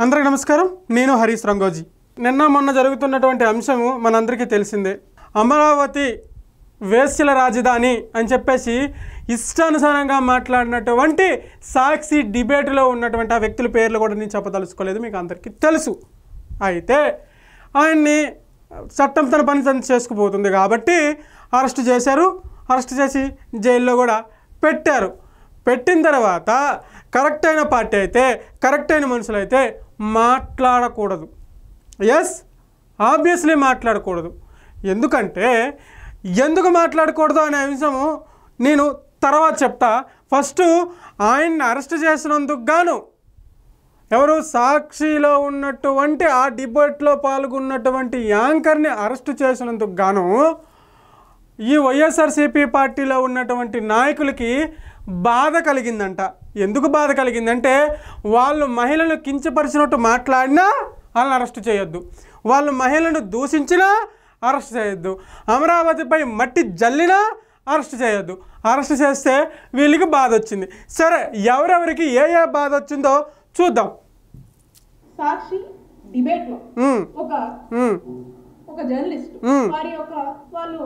అందరికీ నమస్కారం. నేను హరీష్ రంగోజీ. నిన్న మొన్న జరుగుతున్నటువంటి అంశము మనందరికీ తెలిసిందే. అమరావతి వేశ్యల రాజధాని అని చెప్పేసి ఇష్టానుసారంగా మాట్లాడినటువంటి సాక్షి డిబేట్లో ఉన్నటువంటి ఆ వ్యక్తుల పేర్లు కూడా నేను చెప్పదలుచుకోలేదు, మీకు అందరికీ తెలుసు. అయితే ఆయన్ని చట్టం తన పని తను చేసుకుపోతుంది కాబట్టి అరెస్ట్ చేశారు. అరెస్ట్ చేసి జైల్లో కూడా పెట్టారు. పెట్టిన తర్వాత కరెక్ట్ అయిన పార్టీ అయితే, కరెక్ట్ అయిన మనుషులు అయితే మాట్లాడకూడదు. ఎస్, ఆబ్వియస్లీ మాట్లాడకూడదు. ఎందుకు మాట్లాడకూడదు అనే అంశము నేను తర్వాత చెప్తా. ఫస్ట్ ఆయన్ని అరెస్ట్ చేసినందుకు గాను ఎవరు సాక్షిలో ఉన్నటువంటి ఆ డిబేట్లో పాల్గొన్నటువంటి యాంకర్ని అరెస్ట్ చేసినందుకు గాను ఈ వైఎస్ఆర్సీపీ పార్టీలో ఉన్నటువంటి నాయకులకి బాధ కలిగిందంట. ఎందుకు బాధ కలిగిందంటే వాళ్ళు మహిళలను కించపరిచినట్టు మాట్లాడినా వాళ్ళని అరెస్ట్ చేయొద్దు, వాళ్ళు మహిళలను దూషించినా అరెస్ట్ చేయొద్దు, అమరావతిపై మట్టి జల్లినా అరెస్ట్ చేయొద్దు. అరెస్ట్ చేస్తే వీళ్ళకి బాధ వచ్చింది. సరే, ఎవరెవరికి ఏ బాధ వచ్చిందో చూద్దాం. సాక్షి డిబేట్లో ఒక జర్నలిస్ట్ వాళ్ళు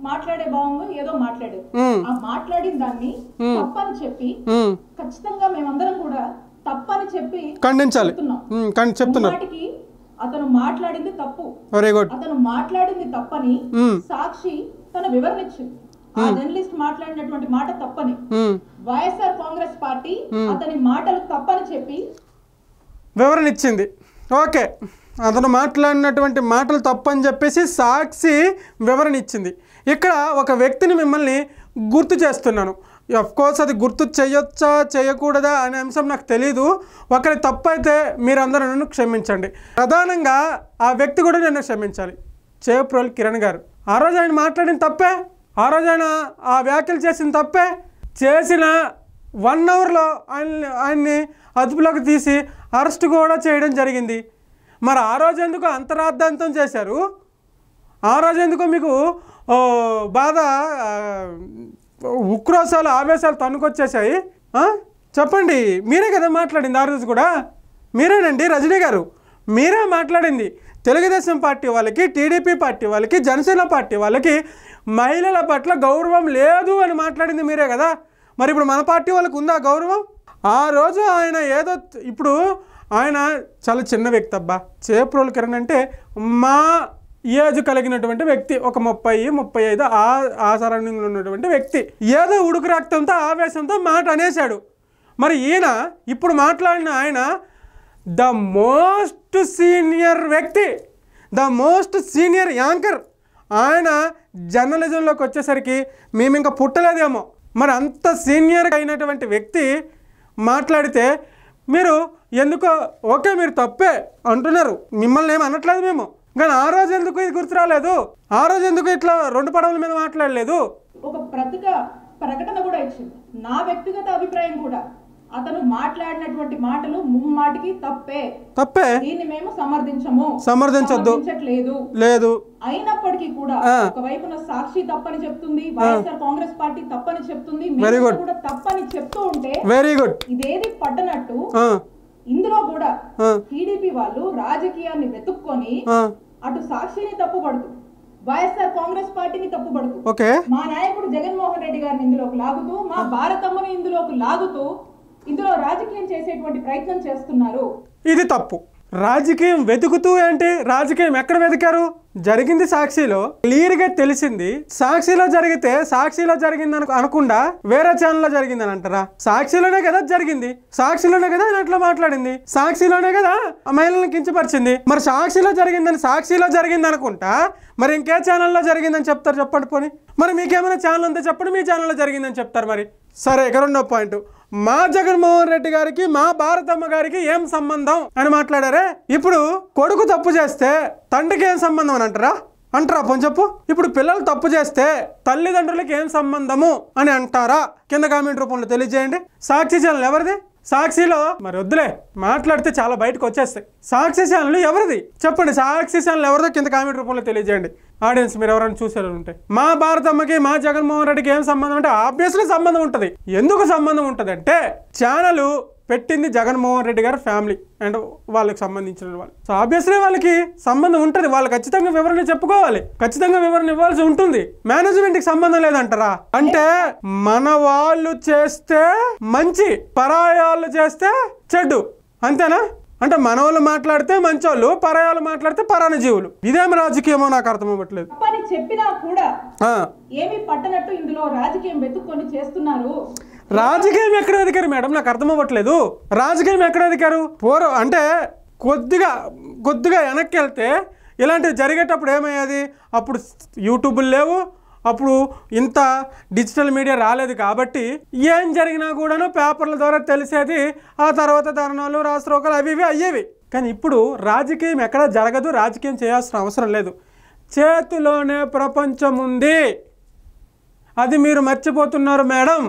మాట్లాడే భావంగా ఏదో మాట్లాడారు. ఆ మాట్లాడిన దాన్ని తప్పని చెప్పి ఖచ్చితంగా మేమందరం కూడా తప్పని చెప్పి ఖండించాలి. వాటికి అతను మాట్లాడింది తప్పు, అతను మాట్లాడింది తప్పని సాక్షి తన వివరణ ఇచ్చింది. ఆ జర్నలిస్ట్ మాట్లాడినటువంటి మాట తప్పని, వైఎస్ఆర్ కాంగ్రెస్ పార్టీ అతని మాటలు తప్పని చెప్పి వివరణ ఇచ్చింది. ఓకే, అతను మాట్లాడినటువంటి మాటలు తప్పని చెప్పేసి సాక్షి వివరణ ఇచ్చింది. ఇక్కడ ఒక వ్యక్తిని మిమ్మల్ని గుర్తు చేస్తున్నాను. కోర్స్ అది గుర్తు చేయొచ్చా చేయకూడదా అనే అంశం నాకు తెలీదు. ఒకరి తప్పు అయితే మీరందరూ నన్ను క్షమించండి. ప్రధానంగా ఆ వ్యక్తి కూడా నన్ను క్షమించాలి. చేప్రోలు కిరణ్ గారు. ఆ రోజు ఆయన మాట్లాడిన తప్పే, ఆ రోజు ఆయన ఆ వ్యాఖ్యలు చేసిన తప్పే. చేసిన 1 అవర్లో ఆయన్ని అదుపులోకి తీసి అరెస్ట్ కూడా చేయడం జరిగింది. మరి ఆ రోజు ఎందుకు అంతరార్థంతం చేశారు? ఆ రోజు ఎందుకు మీకు బాధ, ఉక్రోషాలు, ఆవేశాలు తన్నుకొచ్చేసాయి? చెప్పండి. మీరే కదా మాట్లాడింది ఆ రోజు కూడా. మీరేనండి రజనీ గారు, మీరే మాట్లాడింది. తెలుగుదేశం పార్టీ వాళ్ళకి, టీడీపీ పార్టీ వాళ్ళకి, జనసేన పార్టీ వాళ్ళకి మహిళల పట్ల గౌరవం లేదు అని మాట్లాడింది మీరే కదా. మరి ఇప్పుడు మన పార్టీ వాళ్ళకు ఉందా గౌరవం? ఆ రోజు ఆయన ఏదో, ఇప్పుడు ఆయన చాలా చిన్న వ్యక్తి అబ్బా. చేప్రోలు కిరణ్ అంటే మా ఏజ్ కలిగినటువంటి వ్యక్తి, ఒక 30-35 ఆ సరౌండింగ్లో ఉన్నటువంటి వ్యక్తి. ఏదో ఉడుకు రక్తంతో ఆవేశంతో మాట అనేశాడు. మరి ఈయన ఇప్పుడు మాట్లాడిన ఆయన ద మోస్ట్ సీనియర్ వ్యక్తి, ద మోస్ట్ సీనియర్ యాంకర్. ఆయన జర్నలిజంలోకి వచ్చేసరికి మేము ఇంకా పుట్టలేదేమో. మరి అంత సీనియర్ అయినటువంటి వ్యక్తి మాట్లాడితే మీరు ఎందుకో ఓకే మీరు తప్పే అంటున్నారు, మిమ్మల్ని ఏమి అనట్లేదు మేము. కానీ ఆ రోజు ఎందుకు ఇది గుర్తు రాలేదు? ఆ రోజు ఎందుకు ఇట్లా 2 పడవల మీద మాట్లాడలేదు? ఒక ప్రకటన కూడా ఇచ్చింది. నా వ్యక్తిగత అభిప్రాయం కూడా అతను మాట్లాడినటువంటి మాటలు ముమ్మాటికి తప్పే. దీన్ని మేము సమర్థించొద్దు లేదు. అయినప్పటికీ కూడా ఒకవైపున సాక్షి తప్పని చెప్తుంది, వైఎస్ఆర్ కాంగ్రెస్ పార్టీ తప్పని చెప్తుంది, కూడా తప్పని చెప్తూ ఉంటే వెరీ గుడ్, ఇదేది పట్టనట్టు ఇందులో కూడా టీడీపీ వాళ్ళు రాజకీయాన్ని వెతుక్కొని అటు సాక్షిని తప్పుపడుతూ, వైఎస్ఆర్ కాంగ్రెస్ పార్టీని తప్పుపడుతూ, మా నాయకుడు జగన్మోహన్ రెడ్డి గారిని ఇందులోకి లాగుతూ, మా భారతమ్మని ఇందులోకి లాగుతూ ఇందులో రాజకీయం చేసేటువంటి ప్రయత్నం చేస్తున్నారు. ఇది తప్పు. రాజకీయం వెతుకుతూ ఏంటి? రాజకీయం ఎక్కడ వెతికారు? జరిగింది సాక్షిలో క్లియర్గా తెలిసింది. సాక్షిలో జరిగితే సాక్షిలో జరిగింది అనకుండా వేరే ఛానల్లో జరిగిందని అంటారా? సాక్షిలోనే కదా జరిగింది, సాక్షిలోనే కదా అట్లా మాట్లాడింది, సాక్షిలోనే కదా మహిళలను కించపరిచింది. మరి సాక్షిలో జరిగింది అనుకుంటా మరి ఇంకే ఛానల్లో జరిగిందని చెప్తారు? చెప్పండి పోనీ. మరి మీకేమైనా ఛానల్ ఉంటే చెప్పండి, మీ ఛానల్లో జరిగిందని చెప్తారు. మరి సరే, ఇక 2వ పాయింట్, మా జగన్మోహన్ రెడ్డి గారికి మా భారతమ్మ గారికి ఏం సంబంధం అని మాట్లాడారే. ఇప్పుడు కొడుకు తప్పు చేస్తే తండ్రికి ఏం సంబంధం అని అంటారా పోని చెప్పు. ఇప్పుడు పిల్లలు తప్పు చేస్తే తల్లిదండ్రులకి ఏం సంబంధము అని అంటారా? కింద కామెంట్ రూపంలో తెలియజేయండి. సాక్షి ఛానల్ ఎవరిది? సాక్షిలో మరి వద్దులే, మాట్లాడితే చాలా బయటకు వచ్చేస్తాయి. సాక్షి ఛానల్ ఎవరిది చెప్పండి? సాక్షి ఛానల్ ఎవరిదో కింద కామెంట్ రూపంలో తెలియజేయండి. ఆడియన్స్ మీరు ఎవరైనా చూసేలా ఉంటే. మా భారతమ్మకి మా జగన్మోహన్ రెడ్డికి ఏం సంబంధం అంటే ఆబ్వియస్లీ సంబంధం ఉంటుంది. ఎందుకు సంబంధం ఉంటుంది అంటే ఛానల్ పెట్టింది జగన్మోహన్ రెడ్డి గారి ఫ్యామిలీ అండ్ వాళ్ళకి సంబంధించిన వాళ్ళు. సో ఆబ్వియస్లీ వాళ్ళకి సంబంధం ఉంటుంది, వాళ్ళు ఖచ్చితంగా వివరణ చెప్పుకోవాలి, ఖచ్చితంగా వివరణ ఇవ్వాల్సి ఉంటుంది. మేనేజ్మెంట్కి సంబంధం లేదంటారా? అంటే మన వాళ్ళు చేస్తే మంచి, పరాయాళ్ళు చేస్తే చెడ్డు, అంతేనా? అంటే మన వాళ్ళు మాట్లాడితే మంచోళ్ళు, పరాయాలు మాట్లాడితే పరాణ జీవులు. ఇదేం రాజకీయమో నాకు అర్థం అవ్వట్లేదు. చెప్పినా కూడా ఏమీ పట్టనట్టు ఇందులో రాజకీయం వెతుక్కొని చేస్తున్నారు. రాజకీయం ఎక్కడ ఎదిగారు మేడం? నాకు అర్థం అవ్వట్లేదు. రాజకీయం ఎక్కడ ఎదిగారు? అంటే కొద్దిగా వెనక్కి వెళ్తే ఇలాంటివి జరిగేటప్పుడు ఏమయ్యేది? అప్పుడు యూట్యూబులు లేవు, అప్పుడు ఇంత డిజిటల్ మీడియా రాలేదు కాబట్టి ఏం జరిగినా కూడాను పేపర్ల ద్వారా తెలిసేది. ఆ తర్వాత ధర్నాలు, రాష్ట్రోకాలు అవి ఇవి అయ్యేవి. కానీ ఇప్పుడు రాజకీయం ఎక్కడ జరగదు, రాజకీయం చేయాల్సిన అవసరం లేదు. చేతిలోనే ప్రపంచం ఉంది, అది మీరు మర్చిపోతున్నారు మేడం.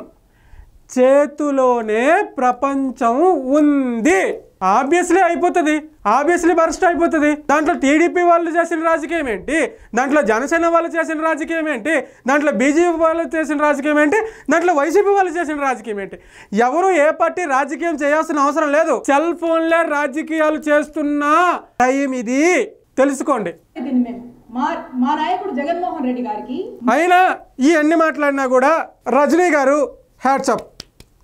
చేతిలోనే ప్రపంచం ఉంది. ఆబ్వియస్లీ అయిపోతుంది, ఆబ్వియస్లీ బర్స్ట్ అయిపోతుంది. దాంట్లో టీడీపీ వాళ్ళు చేసిన రాజకీయం ఏంటి, దాంట్లో జనసేన వాళ్ళు చేసిన రాజకీయం ఏంటి, దాంట్లో బీజేపీ వాళ్ళు చేసిన రాజకీయం ఏంటి, దాంట్లో వైసీపీ వాళ్ళు చేసిన రాజకీయం ఏంటి? ఎవరు ఏ పార్టీ రాజకీయం చేయాల్సిన అవసరం లేదు. సెల్ ఫోన్లే రాజకీయాలు చేస్తున్న టైం ఇది, తెలుసుకోండి. మా నాయకుడు జగన్మోహన్ రెడ్డి గారికి అయినా ఈ అన్ని మాట్లాడినా కూడా రజనీ గారు హ్యాట్సప్,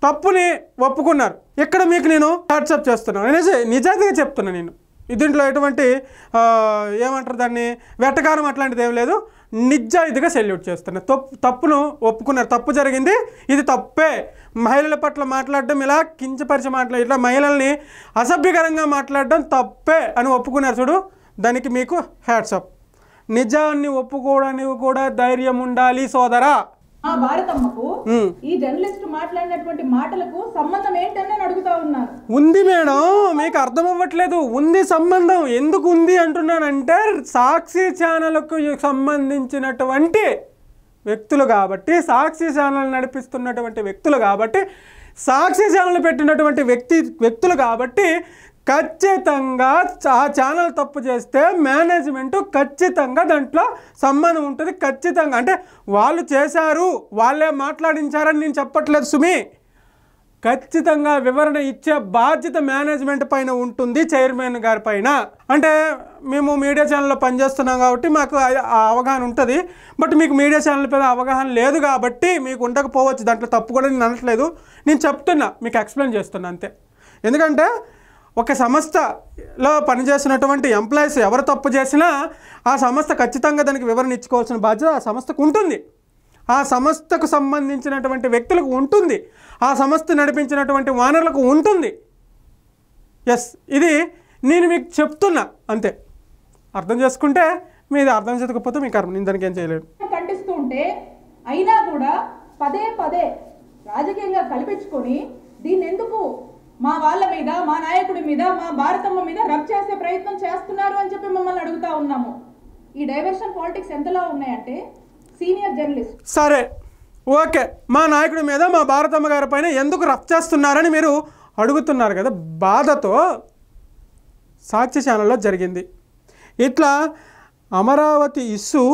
తప్పుని ఒప్పుకున్నారు. ఇక్కడ మీకు నేను హ్యాట్సప్ చేస్తున్నాను, నిజాయితీగా చెప్తున్నా. నేను దీంట్లో ఎటువంటి ఏమంటారు దాన్ని, వెటకారం అట్లాంటిది ఏం లేదు. నిజాయితీగా సెల్యూట్ చేస్తున్నా. తప్పును ఒప్పుకున్నారు, తప్పు జరిగింది, ఇది తప్పే. మహిళల పట్ల మాట్లాడడం, ఇలా కించపరిచి ఇట్లా మహిళల్ని అసభ్యకరంగా మాట్లాడడం తప్పే అని ఒప్పుకున్నారు చూడు, దానికి మీకు హ్యాట్సప్. నిజాన్ని ఒప్పుకోవడానికి కూడా ధైర్యం ఉండాలి సోదరా. ఆ భారతమ్మకు ఈ జర్నలిస్ట్ మాట్లాడినటువంటి మాటలకు సంబంధం ఏంటని నేను అడుగుతా ఉన్నాను. ఉంది మేడం, మీకు అర్థం అవ్వట్లేదు. ఉంది సంబంధం. ఎందుకు ఉంది అంటున్నానంటే సాక్షి ఛానల్కు సంబంధించినటువంటి వ్యక్తులు కాబట్టి, సాక్షి ఛానల్ నడిపిస్తున్నటువంటి వ్యక్తులు కాబట్టి, సాక్షి ఛానల్ పెట్టినటువంటి వ్యక్తులు కాబట్టి ఖచ్చితంగా ఆ ఛానల్ తప్పు చేస్తే మేనేజ్మెంటు ఖచ్చితంగా దాంట్లో సంబంధం ఉంటుంది. ఖచ్చితంగా అంటే వాళ్ళు చేశారు, వాళ్ళే మాట్లాడించారని నేను చెప్పట్లేదు సుమి. ఖచ్చితంగా వివరణ ఇచ్చే బాధ్యత మేనేజ్మెంట్ పైన ఉంటుంది, చైర్మన్ గారి పైన. అంటే మేము మీడియా ఛానల్లో పనిచేస్తున్నాం కాబట్టి మాకు ఆ అవగాహన ఉంటుంది. బట్ మీకు మీడియా ఛానల్ పైన అవగాహన లేదు కాబట్టి మీకు ఉండకపోవచ్చు, దాంట్లో తప్పు కూడా నేను అనట్లేదు. నేను చెప్తున్నా, మీకు ఎక్స్ప్లెయిన్ చేస్తున్నా అంతే. ఎందుకంటే ఒక సంస్థలో పనిచేసినటువంటి ఎంప్లాయీస్ ఎవరు తప్పు చేసినా ఆ సంస్థ ఖచ్చితంగా దానికి వివరణ ఇచ్చుకోవాల్సిన బాధ్యత ఆ సంస్థకు ఉంటుంది, ఆ సంస్థకు సంబంధించినటువంటి వ్యక్తులకు ఉంటుంది, ఆ సంస్థ నడిపించినటువంటి ఓనర్లకు ఉంటుంది. ఎస్, ఇది నేను మీకు చెప్తున్నా అంతే. అర్థం చేసుకుంటే మీది, అర్థం చేసుకోకపోతే మీకు నేను దానికి ఏం చేయలేదు. ఖండిస్తూ ఉంటే అయినా కూడా పదే రాజకీయంగా కల్పించుకొని దీన్ని ఎందుకు మా వాళ్ళ మీద, మా నాయకుడి మీద, మా భారతమ్మ మీద రబ్ చేసే ప్రయత్నం చేస్తున్నారు అని చెప్పి మమ్మల్ని అడుగుతా ఉన్నాము. ఈ డైవర్షన్ పాలిటిక్స్ ఎంతలా ఉన్నాయంటే సీనియర్ జర్నలిస్ట్ సరే ఓకే, మా నాయకుడి మీద, మా భారతమ్మ గారి పైన ఎందుకు రఫ్ చేస్తున్నారని మీరు అడుగుతున్నారు కదా. బాధతో సాక్షి ఛానల్లో జరిగింది. ఇట్లా అమరావతి ఇష్యూ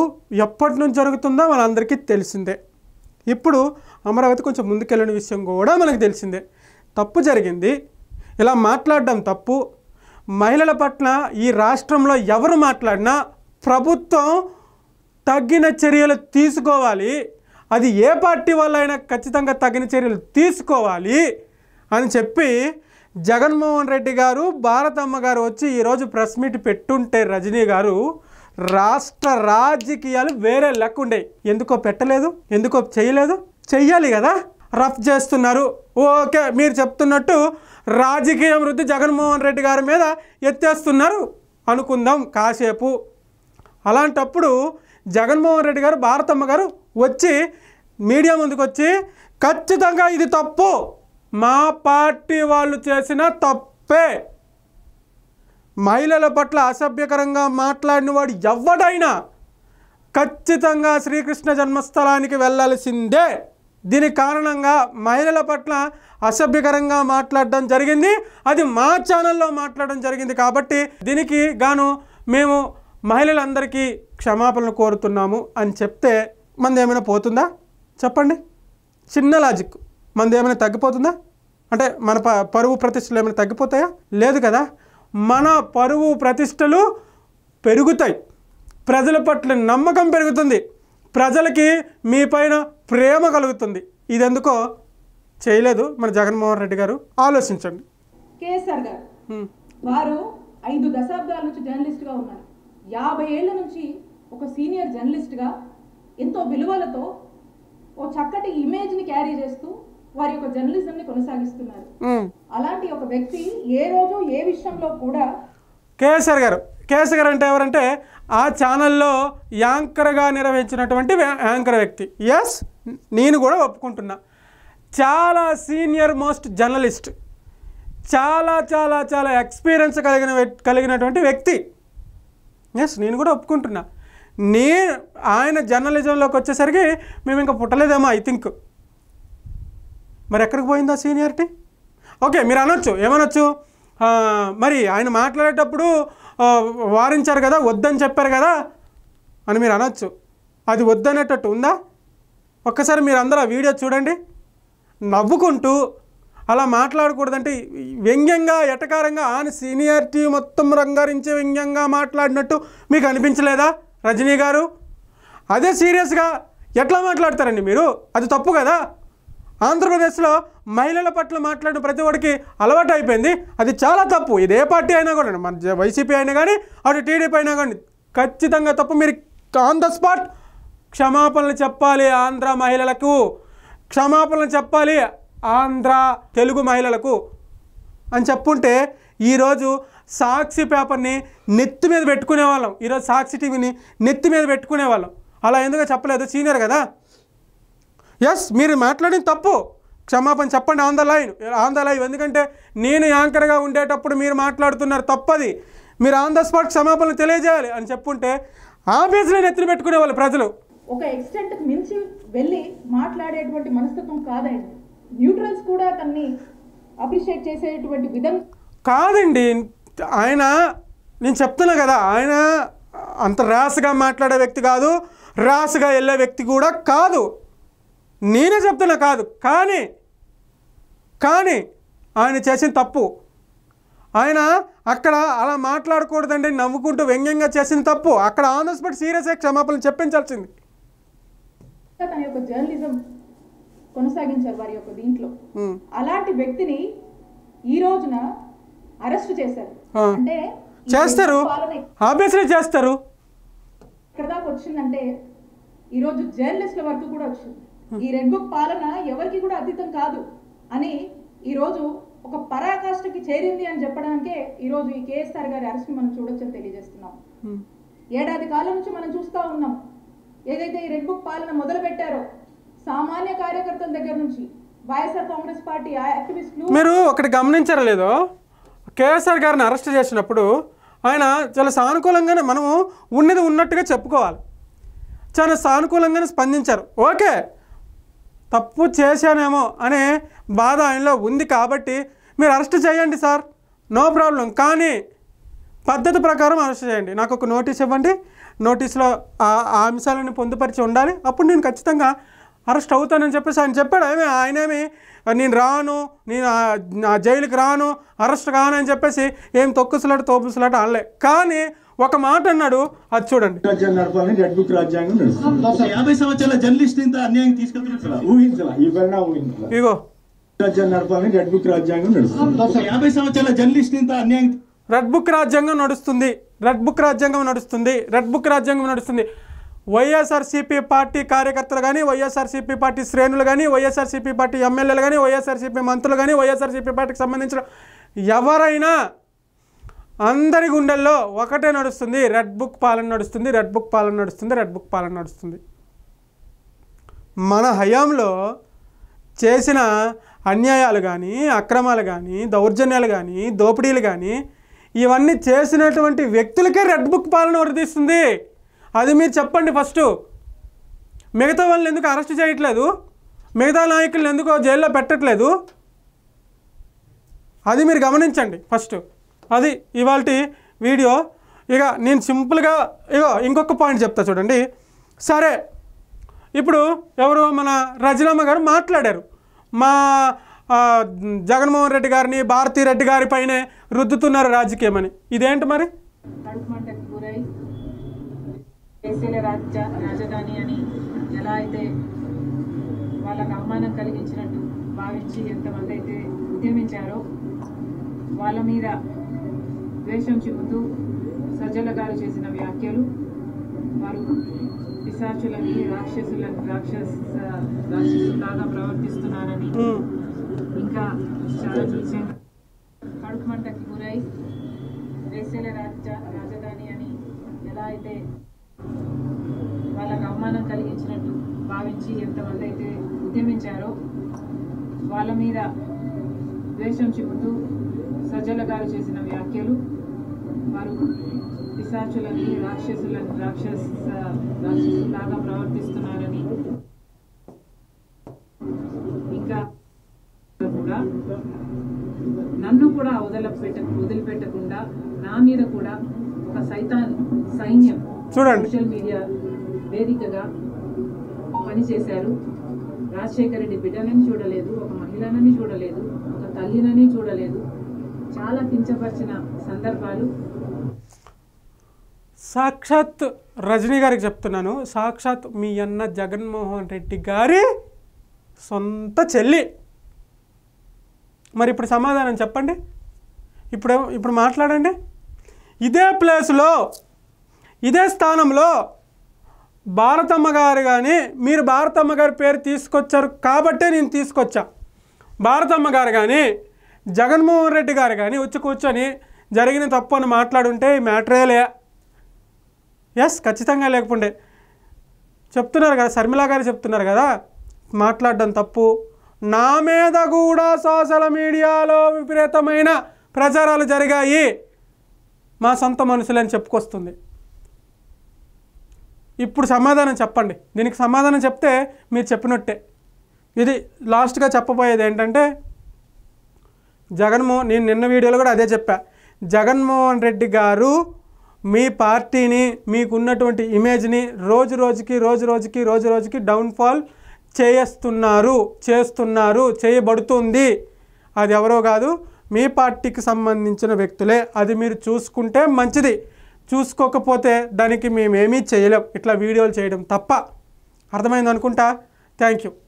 ఎప్పటి నుంచి జరుగుతుందో మనందరికీ తెలిసిందే. ఇప్పుడు అమరావతి కొంచెం ముందుకెళ్ళిన విషయం కూడా మనకు తెలిసిందే. తప్పు జరిగింది, ఇలా మాట్లాడడం తప్పు. మహిళల పట్ల ఈ రాష్ట్రంలో ఎవరు మాట్లాడినా ప్రభుత్వం తగిన చర్యలు తీసుకోవాలి, అది ఏ పార్టీ వాళ్ళైనా ఖచ్చితంగా తగిన చర్యలు తీసుకోవాలి అని చెప్పి జగన్మోహన్ రెడ్డి గారు, భారతమ్మ గారు వచ్చి ఈరోజు ప్రెస్ మీట్ పెట్టుంటే రజనీ గారు రాష్ట్ర రాజకీయాలు వేరే లెక్క ఉండేవి. ఎందుకో పెట్టలేదు, ఎందుకో చేయలేదు. చెయ్యాలి కదా. రఫ్ చేస్తున్నారు, ఓకే, మీరు చెప్తున్నట్టు రాజకీయ వృద్ధి జగన్మోహన్ రెడ్డి గారి మీద ఎత్తేస్తున్నారు అనుకుందాం కాసేపు. అలాంటప్పుడు జగన్మోహన్ రెడ్డి గారు, భారతమ్మ గారు వచ్చి మీడియా ముందుకు వచ్చి ఖచ్చితంగా ఇది తప్పు, మా పార్టీ వాళ్ళు చేసిన తప్పే, మహిళల పట్ల అసభ్యకరంగా మాట్లాడిన వాడు ఎవడైనా ఖచ్చితంగా శ్రీకృష్ణ జన్మస్థలానికి వెళ్ళాల్సిందే. దీని కారణంగా మహిళల పట్ల అసభ్యకరంగా మాట్లాడడం జరిగింది, అది మా ఛానల్లో మాట్లాడడం జరిగింది కాబట్టి దీనికి గాను మేము మహిళలందరికీ క్షమాపణలు కోరుతున్నాము అని చెప్తే మనది ఏమైనా పోతుందా చెప్పండి? చిన్న లాజిక్, మనది ఏమైనా తగ్గిపోతుందా? అంటే మన పరువు ప్రతిష్టలు ఏమైనా తగ్గిపోతాయా? లేదు కదా. మన పరువు ప్రతిష్టలు పెరుగుతాయి, ప్రజల పట్ల నమ్మకం పెరుగుతుంది, ప్రజలకి మీ పైన ప్రేమ కలుగుతుంది. ఇది ఎందుకో చేయలేదు మన జగన్మోహన్ రెడ్డి గారు. ఆలోచించండి. కేసీఆర్ గారు వారు 5 దశాబ్దాల నుంచి జర్నలిస్ట్గా ఉన్నారు. 50 ఏళ్ల నుంచి ఒక సీనియర్ జర్నలిస్ట్గా ఎంతో విలువలతో ఓ చక్కటి ఇమేజ్ని క్యారీ చేస్తూ వారి యొక్క జర్నలిజంని కొనసాగిస్తున్నారు. అలాంటి ఒక వ్యక్తి ఏ రోజు ఏ విషయంలో కూడా కేసీఆర్ గారు అంటే ఎవరంటే ఆ ఛానల్లో యాంకర్గా నిర్వహించినటువంటి యాంకర్ వ్యక్తి. ఎస్, నేను కూడా ఒప్పుకుంటున్నా. చాలా సీనియర్ మోస్ట్ జర్నలిస్ట్, చాలా చాలా చాలా ఎక్స్పీరియన్స్ కలిగినటువంటి వ్యక్తి. ఎస్, నేను కూడా ఒప్పుకుంటున్నా. ఆయన జర్నలిజంలోకి వచ్చేసరికి మేము ఇంకా పుట్టలేదేమో ఐ థింక్. మరి ఎక్కడికి పోయిందా సీనియారిటీ? ఓకే, మీరు అనొచ్చు, ఏమనొచ్చు, మరి ఆయన మాట్లాడేటప్పుడు వారించారు కదా, వద్దని చెప్పారు కదా అని మీరు అనొచ్చు. అది వద్దనేటట్టు ఉందా? ఒక్కసారి మీరు అందరూ ఆ వీడియో చూడండి. నవ్వుకుంటూ అలా మాట్లాడకూడదంటే వ్యంగ్యంగా ఎటకారంగా ఆయన సీనియారిటీ మొత్తం రంగారించి వ్యంగ్యంగా మాట్లాడినట్టు మీకు అనిపించలేదా రజనీ గారు? అదే సీరియస్గా ఎట్లా మాట్లాడతారండి మీరు? అది తప్పు కదా. ఆంధ్రప్రదేశ్లో మహిళల పట్ల మాట్లాడిన ప్రతి ఒక్కడికి అలవాటు అయిపోయింది. అది చాలా తప్పు. ఇది ఏ పార్టీ అయినా కూడా, మన వైసీపీ అయినా కానీ అటు టీడీపీ అయినా కానీ ఖచ్చితంగా తప్పు. మీరు ఆన్ ద స్పాట్ క్షమాపణలు చెప్పాలి. ఆంధ్ర మహిళలకు క్షమాపణలు చెప్పాలి, ఆంధ్ర తెలుగు మహిళలకు అని చెప్పుంటే ఈరోజు సాక్షి పేపర్ని నెత్తి మీద పెట్టుకునేవాళ్ళం. ఈరోజు సాక్షి టీవీని నెత్తి మీద పెట్టుకునేవాళ్ళం. అలా ఎందుకు చెప్పలేదు? సీనియర్ కదా. ఎస్, మీరు మాట్లాడిన తప్పు, క్షమాపణ చెప్పండి. On the live. ఎందుకంటే నేను యాంకర్గా ఉండేటప్పుడు మీరు మాట్లాడుతున్నారు, తప్పది. మీరు ఆన్ ద స్పాట్ క్షమాపణలు తెలియజేయాలి అని చెప్పుంటే ఆ బేస్లో నెత్తిని పెట్టుకునేవాళ్ళు ప్రజలు. ఒక ఎక్స్టెంట్కి మించి వెళ్ళి మాట్లాడేటువంటి మనస్తత్వం కాదండి. న్యూట్రల్స్ కూడా తన్ని అప్రిషియేట్ చేసేటువంటి విధం కాదండి. ఆయన, నేను చెప్తున్నా కదా, ఆయన అంత ర్యాష్గా మాట్లాడే వ్యక్తి కాదు, ర్యాష్గా వెళ్ళే వ్యక్తి కూడా కాదు. నేనే చెప్తున్నా కాదు. కానీ ఆయన చేసిన తప్పు. ఆయన అక్కడ అలా మాట్లాడకూడదండి, నవ్వుకుంటూ వ్యంగ్యంగా చేసిన తప్పు. అక్కడ ఆన్ ద స్పాట్ సీరియస్గా క్షమాపణలు చెప్పించాల్సింది. తన యొక్క జర్నలిజం కొనసాగించారు వారి యొక్క దీంట్లో. అలాంటి వ్యక్తిని ఈ రోజున అరెస్ట్ చేశారు. అంటే చేస్తారు, ఆబ్వియస్లీ చేస్తారు. ఇక్కడ దాకా వచ్చిందంటే ఈరోజు జర్నలిస్టుల వరకు కూడా వచ్చింది. ఈ రెడ్ బుక్ పాలన ఎవరికి కూడా అతీతం కాదు అని ఈరోజు ఒక పరాకాష్ఠకి చేరింది అని చెప్పడానికే ఈరోజు ఈ కేఎస్ఆర్ గారి అరెస్ట్ మనం చూడొచ్చని తెలియజేస్తున్నాం. ఏడాది కాలం నుంచి మనం చూస్తూ ఉన్నాం. ఏదైతే ఈ రెడ్ బుక్ పాలన మొదలు పెట్టారో సామాన్య కార్యకర్తల దగ్గర నుంచి వైఎస్ఆర్ కాంగ్రెస్ పార్టీ యాక్టివిస్టులు, మీరు ఒకటి గమనించారో లేదో, కేఎస్ఆర్ గారిని అరెస్ట్ చేసినప్పుడు ఆయన చాలా సానుకూలంగానే, మనము ఉన్నది ఉన్నట్టుగా చెప్పుకోవాలి, చాలా సానుకూలంగానే స్పందించారు. ఓకే, తప్పు చేశానేమో అనే బాధ ఆయనలో ఉంది కాబట్టి మీరు అరెస్ట్ చేయండి సార్, నో ప్రాబ్లం. కానీ పద్ధతి ప్రకారం అరెస్ట్ చేయండి. నాకు ఒక నోటీస్ ఇవ్వండి, నోటీస్లో ఆ అంశాలను పొందుపరిచి ఉండాలి, అప్పుడు నేను ఖచ్చితంగా అరెస్ట్ అవుతానని చెప్పేసి ఆయన చెప్పాడు. ఆయనేమి నేను రాను, నేను జైలుకి రాను, అరెస్ట్ కాను అని చెప్పేసి ఏం తొక్కుసలాట తోపుసలాట అనలే. కానీ ఒక మాట అన్నాడు, అది చూడండి. రెడ్ బుక్ రాజ్యాంగం 50 సంవత్సరాల జర్నలిస్ట్ ఇంత అన్యాయం తీసుకెళ్తున్నా ఊహించలా, ఈ పరిణామం ఊహించలా. ఇగో నడపాలని రెడ్ బుక్ రాజ్యాంగం నడుస్తుంది. 50 సంవత్సరాల జర్నలిస్ట్ ఇంత అన్యాయం. రెడ్ బుక్ రాజ్యాంగం నడుస్తుంది, రెడ్ బుక్ రాజ్యాంగం నడుస్తుంది, రెడ్ బుక్ రాజ్యాంగం నడుస్తుంది. వైఎస్ఆర్సీపీ పార్టీ కార్యకర్తలు కానీ, వైఎస్ఆర్సీపీ పార్టీ శ్రేణులు కానీ, వైఎస్ఆర్సీపీ పార్టీ ఎమ్మెల్యేలు కానీ, వైఎస్ఆర్సీపీ మంత్రులు కానీ, వైఎస్ఆర్సీపీ పార్టీకి సంబంధించిన ఎవరైనా అందరి గుండెల్లో ఒకటే నడుస్తుంది, రెడ్ బుక్ పాలన నడుస్తుంది, రెడ్ బుక్ పాలన నడుస్తుంది, రెడ్ బుక్ పాలన నడుస్తుంది. మన హయాంలో చేసిన అన్యాయాలు కానీ, అక్రమాలు కానీ, దౌర్జన్యాలు కానీ, దోపిడీలు కానీ, ఇవన్నీ చేసినటువంటి వ్యక్తులకే రెడ్ బుక్ పాలన వర్తిస్తుంది. అది మీరు చెప్పండి ఫస్ట్. మిగతా వాళ్ళని ఎందుకు అరెస్ట్ చేయట్లేదు, మిగతా నాయకులను ఎందుకు జైల్లో పెట్టట్లేదు, అది మీరు గమనించండి ఫస్ట్. అది ఇవాళ వీడియో. ఇక నేను సింపుల్గా ఇంకొక పాయింట్ చెప్తా చూడండి. సరే, ఇప్పుడు ఎవరు మన రజనమ్మ గారు మాట్లాడారు, మా జగన్మోహన్ రెడ్డి గారిని భారతీ రెడ్డి గారి పైనే రుద్దుతున్నారు రాజకీయమని. ఇదేంటి మరి? కడుపుమంటకు గురై దేశీయ రాజధాని అని ఎలా అయితే వాళ్ళకు అవమానం కలిగించినట్టు భావించి ఎంతమంది అయితే ఉద్యమించారో వాళ్ళ మీద ద్వేషం చూపుతూ సజ్జల గారు చేసిన వ్యాఖ్యలు వారు పిశాచులని రాక్షసులాగా ప్రవర్తిస్తున్నారని ఇంకా చాలా నీచంగా కడుపుమంటకి గురై దేశీయ రాజధాని అని ఎలా అయితే వాళ్ళకు అవమానం కలిగించినట్టు భావించి ఎంతమంది అయితే ఉద్యమించారో వాళ్ళ మీద ద్వేషం చూపుతూ సజ్జల గారు చేసిన వ్యాఖ్యలు వారు పిశాచులని రాక్షసులాగా ప్రవర్తిస్తున్నారని ఇంకా కూడా నన్ను కూడా వదిలిపెట్టకుండా నా మీద కూడా ఒక సైన్యం చూడండి సోషల్ మీడియా వేదికగా పనిచేశారు. రాజశేఖర రెడ్డి బిడ్డనని చూడలేదు, ఒక మహిళనని చూడలేదు, ఒక తల్లినని చూడలేదు. చాలా కించపరిచిన సందర్భాలు. సాక్షాత్ రజనీ గారికి చెప్తున్నాను, సాక్షాత్ మీ అన్న జగన్మోహన్ రెడ్డి గారి సొంత చెల్లి. మరి ఇప్పుడు సమాధానం చెప్పండి, ఇప్పుడు మాట్లాడండి. ఇదే ప్లేస్లో ఇదే స్థానంలో భారతమ్మ గారు కానీ మీరు భారతమ్మ గారి పేరు తీసుకొచ్చారు కాబట్టే నేను తీసుకొచ్చా. భారతమ్మ గారు కానీ జగన్మోహన్ రెడ్డి గారు కానీ వచ్చి కూర్చొని జరిగిన తప్పు అని మాట్లాడుంటే ఈ మ్యాటరేలే. ఎస్, ఖచ్చితంగా లేకుండే చెప్తున్నారు కదా, శర్మిల గారు చెప్తున్నారు కదా మాట్లాడడం తప్పు. నా మీద కూడా సోషల్ మీడియాలో విపరీతమైన ప్రచారాలు జరిగాయి, మా సొంత మనుషులని చెప్పుకొస్తుంది. ఇప్పుడు సమాధానం చెప్పండి. దీనికి సమాధానం చెప్తే మీరు చెప్పినట్టే. ఇది లాస్ట్గా చెప్పబోయేది ఏంటంటే నేను నిన్న వీడియోలో కూడా అదే చెప్పా. జగన్మోహన్ రెడ్డి గారు మీ పార్టీని, మీకున్నటువంటి ఇమేజ్ని రోజు రోజుకి డౌన్ఫాల్ చేయబడుతుంది. అది ఎవరో కాదు, మీ పార్టీకి సంబంధించిన వ్యక్తులే. అది మీరు చూసుకుంటే మంచిది, చూసుకోకపోతే దానికి మేమేమీ చేయలేం, ఇట్లా వీడియోలు చేయడం తప్ప. అర్థమైంది అనుకుంటా. Thank you.